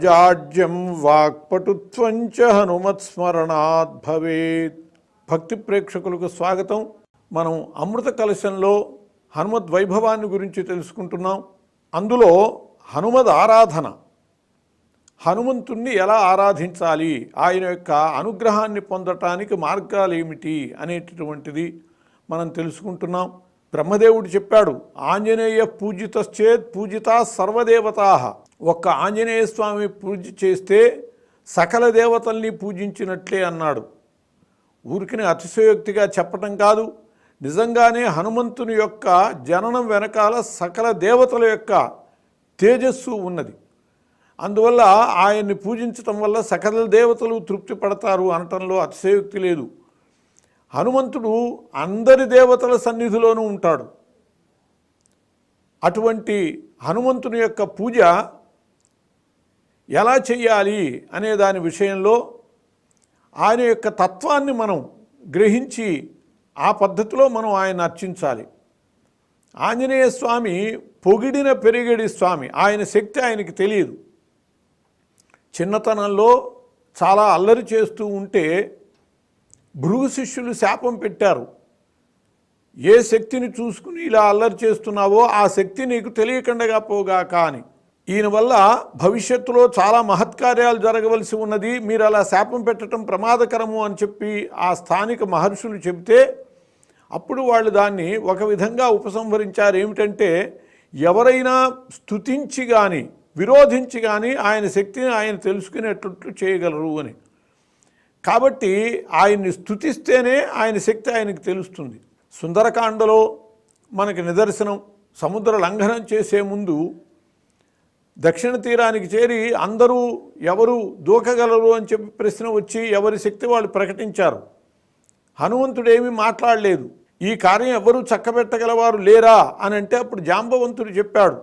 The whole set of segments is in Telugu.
జాడ్యం వాక్పటుత్వంచ హనుమత్స్మరణాత్ భవేత్. భక్తి ప్రేక్షకులకు స్వాగతం. మనం అమృత కలశంలో హనుమద్ వైభవాన్ని గురించి తెలుసుకుంటున్నాం. అందులో హనుమద్ ఆరాధన, హనుమంతుణ్ణి ఎలా ఆరాధించాలి, ఆయన యొక్క అనుగ్రహాన్ని పొందటానికి మార్గాలు ఏమిటి అనేటటువంటిది మనం తెలుసుకుంటున్నాం. బ్రహ్మదేవుడు చెప్పాడు, ఆంజనేయ పూజితశ్చేత్ పూజితా సర్వదేవతా. ఒక్క ఆంజనేయ స్వామి పూజ చేస్తే సకల దేవతల్ని పూజించినట్లే అన్నాడు. ఊరికిని అతిశయోక్తిగా చెప్పటం కాదు, నిజంగానే హనుమంతుని యొక్క జననం వెనకాల సకల దేవతల యొక్క తేజస్సు ఉన్నది. అందువల్ల ఆయన్ని పూజించటం వల్ల సకల దేవతలు తృప్తి పడతారు అనటంలో అతిశయోక్తి లేదు. హనుమంతుడు అందరి దేవతల సన్నిధిలోనూ ఉంటాడు. అటువంటి హనుమంతుని యొక్క పూజ ఎలా చేయాలి అనే దాని విషయంలో ఆయన యొక్క తత్వాన్ని మనం గ్రహించి ఆ పద్ధతిలో మనం ఆయన అర్చించాలి. ఆంజనేయ స్వామి పొగిడిన పెరిగడి స్వామి, ఆయన శక్తి ఆయనకి తెలియదు. చిన్నతనంలో చాలా అల్లరి చేస్తూ ఉంటే భృగు శిష్యులు శాపం పెట్టారు, ఏ శక్తిని చూసుకుని ఇలా అల్లరి చేస్తున్నావో ఆ శక్తి నీకు తెలియకుండా పోగాక అని. ఈయన వల్ల భవిష్యత్తులో చాలా మహత్కార్యాలు జరగవలసి ఉన్నది, మీరు అలా శాపం పెట్టడం ప్రమాదకరము అని చెప్పి ఆ స్థానిక మహర్షులు చెబితే అప్పుడు వాళ్ళు దాన్ని ఒక విధంగా ఉపసంహరించారు. ఏమిటంటే, ఎవరైనా స్తుతించి కానీ విరోధించి కానీ ఆయన శక్తిని ఆయన తెలుసుకునేటట్లు చేయగలరు అని. కాబట్టి ఆయన్ని స్తుతిస్తేనే ఆయన శక్తి ఆయనకు తెలుస్తుంది. సుందరకాండలో మనకి నిదర్శనం, సముద్ర లంఘనం చేసే ముందు దక్షిణ తీరానికి చేరి అందరూ ఎవరు దూకగలరు అని చెప్పి ప్రశ్న వచ్చి ఎవరి శక్తి వాళ్ళు ప్రకటించారు. హనుమంతుడేమీ మాట్లాడలేదు. ఈ కార్యం ఎవరూ చక్కబెట్టగలవారు లేరా అని అంటే అప్పుడు జాంబవంతుడు చెప్పాడు,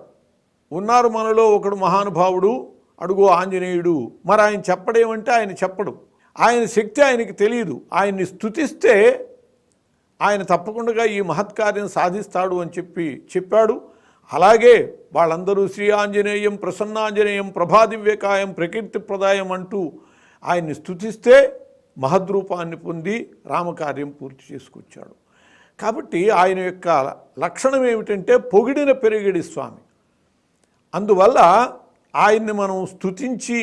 ఉన్నారు మనలో ఒకడు మహానుభావుడు, అడుగు ఆంజనేయుడు. మరి ఆయన చెప్పడేమంటే ఆయన చెప్పడు, ఆయన శక్తి ఆయనకి తెలియదు. ఆయన్ని స్తుతిస్తే ఆయన తప్పకుండా ఈ మహత్కార్యం సాధిస్తాడు అని చెప్పాడు. అలాగే వాళ్ళందరూ శ్రీ ఆంజనేయం ప్రసన్నాంజనేయం ప్రభాదివ్యకాయం ప్రకీర్తిప్రదాయం అంటూ ఆయన్ని స్తుతిస్తే మహద్రూపాన్ని పొంది రామకార్యం పూర్తి చేసుకొచ్చాడు. కాబట్టి ఆయన యొక్క లక్షణం ఏమిటంటే పొగిడిన పెరిగిడి స్వామి. అందువల్ల ఆయన్ని మనం స్తుతించి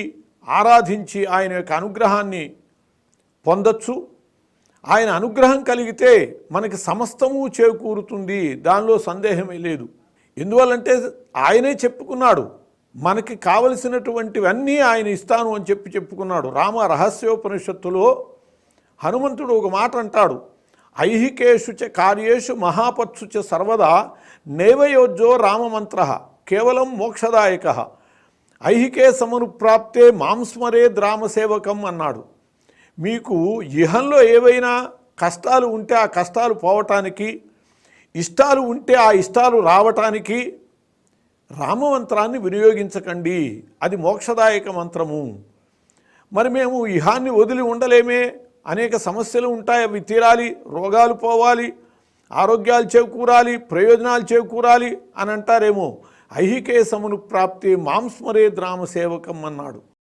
ఆరాధించి ఆయన యొక్క అనుగ్రహాన్ని పొందొచ్చు. ఆయన అనుగ్రహం కలిగితే మనకి సమస్తము చేకూరుతుంది, దానిలో సందేహమే లేదు. ఎందువల్లంటే ఆయనే చెప్పుకున్నాడు, మనకి కావలసినటువంటివన్నీ ఆయన ఇస్తాను అని చెప్పుకున్నాడు. రామ రహస్యోపనిషత్తులో హనుమంతుడు ఒక మాట అంటాడు, ఐహికేషు చ కార్యేషు మహాపత్సు చ సర్వదా నైవయోజ్యో రామమంత్ర కేవలం మోక్షదాయక ఐహికే సమనుప్రాప్తే మాంస్మరేద్ రామసేవకం అన్నాడు. మీకు ఇహంలో ఏవైనా కష్టాలు ఉంటే ఆ కష్టాలు పోవటానికి, ఇష్టాలు ఉంటే ఆ ఇష్టాలు రావటానికి రామమంత్రాన్ని వినియోగించకండి, అది మోక్షదాయక మంత్రము. మరి మేము ఇహాన్ని వదిలి ఉండలేమే, అనేక సమస్యలు ఉంటాయి, అవి తీరాలి, రోగాలు పోవాలి, ఆరోగ్యాలు చేకూరాలి, ప్రయోజనాలు చేకూరాలి అని అంటారేమో. ఐహికే సమును ప్రాప్తి మాంస్మరేద్ రామసేవకం అన్నాడు.